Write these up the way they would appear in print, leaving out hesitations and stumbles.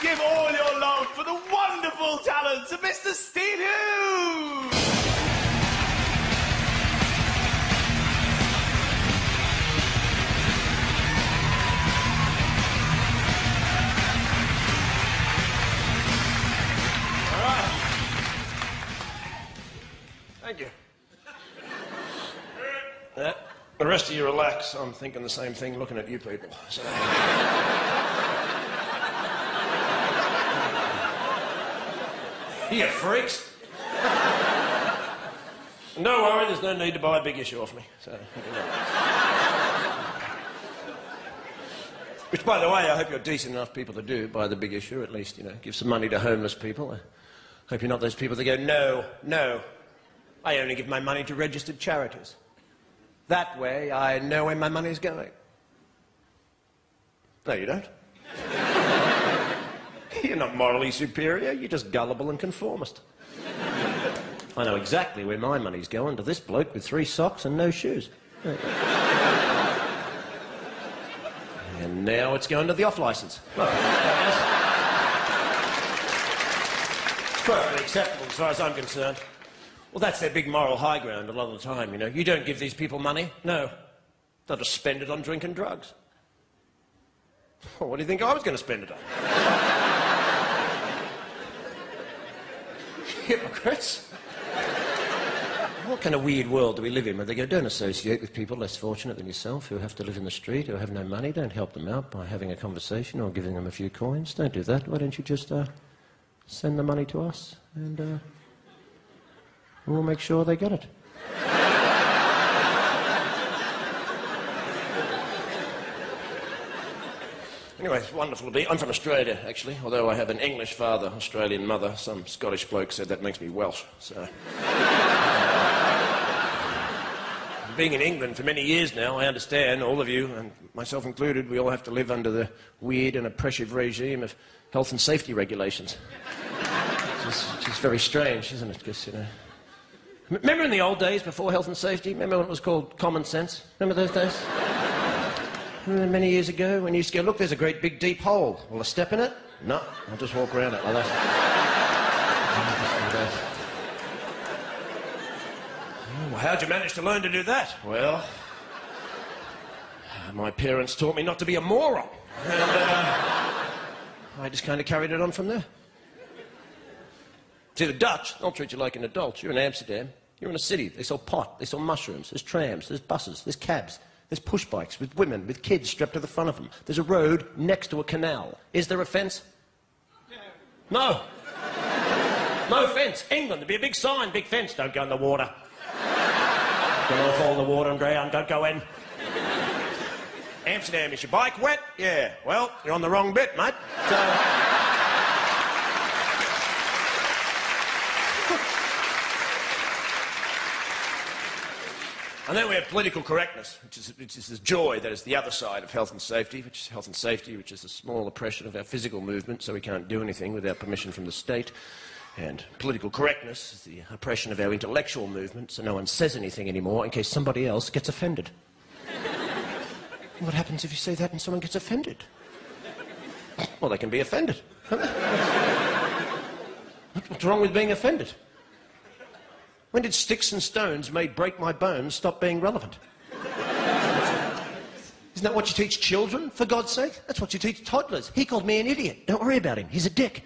give all your love for the wonderful talents of Mr. Steve Hughes! All right. Thank you. The rest of you relax. I'm thinking the same thing looking at you people. So. You freaks. Don't worry, there's no need to buy a big issue off me. So, which, by the way, I hope you're decent enough people to do, buy the big issue, at least, you know, give some money to homeless people. I hope you're not those people that go, no, no, I only give my money to registered charities. That way, I know where my money's going. No, you don't. You're not morally superior, you're just gullible and conformist. I know exactly where my money's going, to this bloke with 3 socks and no shoes. And now it's going to the off-licence. Well, it's perfectly acceptable as far as I'm concerned. Well, that's their big moral high ground a lot of the time, you know. You don't give these people money. No. They'll just spend it on drink and drugs. Well, what do you think I was going to spend it on? Hypocrites. What kind of weird world do we live in where they go, don't associate with people less fortunate than yourself who have to live in the street, who have no money, don't help them out by having a conversation or giving them a few coins. Don't do that. Why don't you just send the money to us and we'll make sure they get it. Anyway, it's wonderful to be. I'm from Australia, actually, although I have an English father, Australian mother. Some Scottish bloke said that makes me Welsh, so... Being in England for many years now, I understand, all of you, and myself included, we all have to live under the weird and oppressive regime of health and safety regulations. Which is very strange, isn't it? Because, you know... Remember in the old days, before health and safety? Remember when it was called common sense? Remember those days? Remember many years ago when you used to go, look, there's a great big deep hole. Will I step in it? No, I'll just walk around it like that. Well, how'd you manage to learn to do that? Well, my parents taught me not to be a moron. And I just kind of carried it on from there. See, the Dutch, they'll treat you like an adult. You're in Amsterdam. You're in a city. They sell pot. They sell mushrooms. There's trams. There's buses. There's cabs. There's push bikes with women, with kids strapped to the front of them. There's a road next to a canal. Is there a fence? No. No fence. England, there'd be a big sign, big fence. Don't go in the water. Don't fall in the water and drown. Don't go in. Amsterdam, is your bike wet? Yeah. Well, you're on the wrong bit, mate. So... And then we have political correctness, which is the joy that is the other side of health and safety, which is health and safety, which is a small oppression of our physical movement, so we can't do anything without permission from the state. And political correctness is the oppression of our intellectual movement, so no one says anything anymore in case somebody else gets offended. What happens if you say that and someone gets offended? Well, they can be offended. What's wrong with being offended? When did sticks and stones made break my bones stop being relevant? Isn't that what you teach children, for God's sake? That's what you teach toddlers. He called me an idiot. Don't worry about him. He's a dick.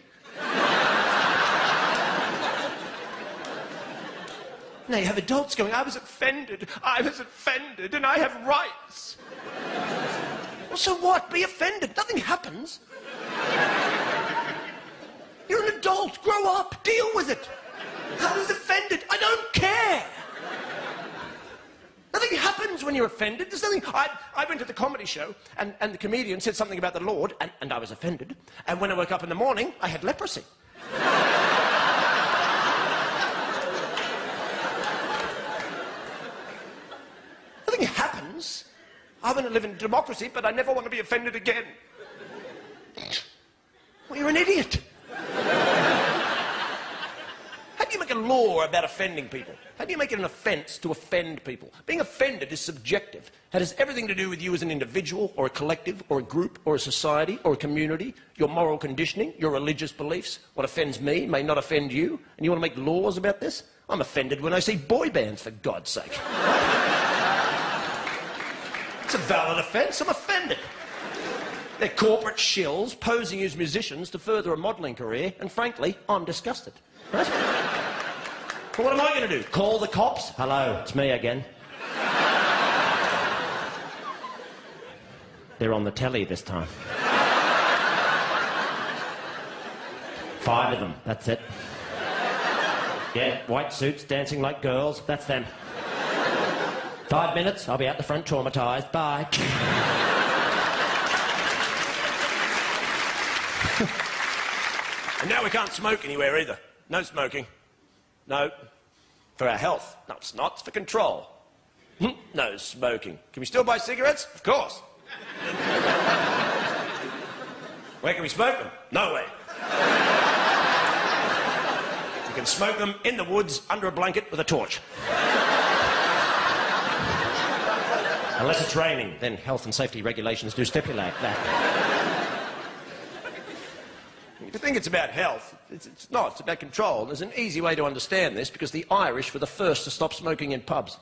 Now you have adults going, I was offended, and I have rights. Well, so what? Be offended. Nothing happens. You're an adult. Grow up. Deal with it. I was offended. I don't care. Nothing happens when you're offended. There's nothing... I went to the comedy show, and the comedian said something about the Lord, and I was offended. And when I woke up in the morning, I had leprosy. Nothing happens. I want to live in democracy, but I never want to be offended again. Well, you're an idiot. How do you make a law about offending people. How do you make it an offence to offend people? Being offended is subjective. It has everything to do with you as an individual, or a collective, or a group, or a society, or a community, your moral conditioning, your religious beliefs. What offends me may not offend you, and you want to make laws about this? I'm offended when I see boy bands, for God's sake. It's a valid offence. I'm offended. They're corporate shills posing as musicians to further a modelling career, and frankly, I'm disgusted. Right? But what am I going to do? Call the cops? Hello, it's me again. They're on the telly this time. 5 of them, that's it. Yeah, white suits dancing like girls, that's them. 5 minutes, I'll be out the front traumatised. Bye. And now we can't smoke anywhere either. No smoking. No. For our health. No, it's not. It's for control. No smoking. Can we still buy cigarettes? Of course. Where can we smoke them? Nowhere. You can smoke them in the woods under a blanket with a torch. Unless it's raining, then health and safety regulations do stipulate that. If you think it's about health, it's not. It's about control. There's an easy way to understand this, because the Irish were the first to stop smoking in pubs.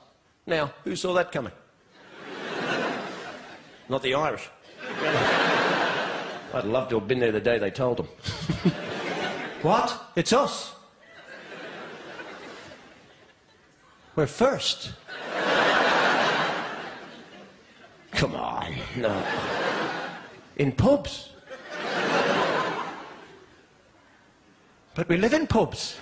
Now, who saw that coming? Not the Irish. I'd love to have been there the day they told them. What? It's us. We're first. Come on, no. In pubs. But we live in pubs.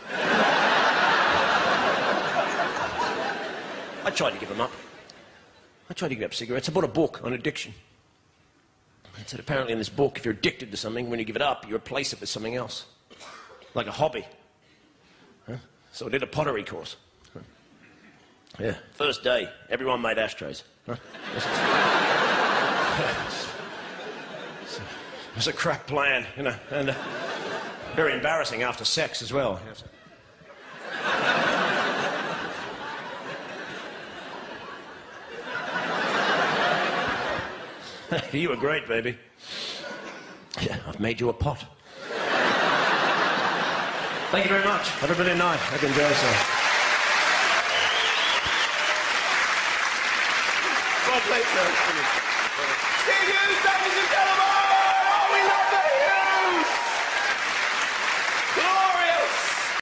I tried to give them up. I tried to give up cigarettes. I bought a book on addiction. It said apparently in this book, if you're addicted to something, when you give it up, you replace it with something else. Like a hobby. Huh? So I did a pottery course. Huh? Yeah, first day, everyone made ashtrays. Huh? It was a crap plan, you know, and very embarrassing after sex as well. You were great, baby. Yeah, I've made you a pot. Thank you very much. Have a brilliant night. Hope you enjoy yourself. Well played, sir. See you, ladies and gentlemen! Oh, we love the Hughes!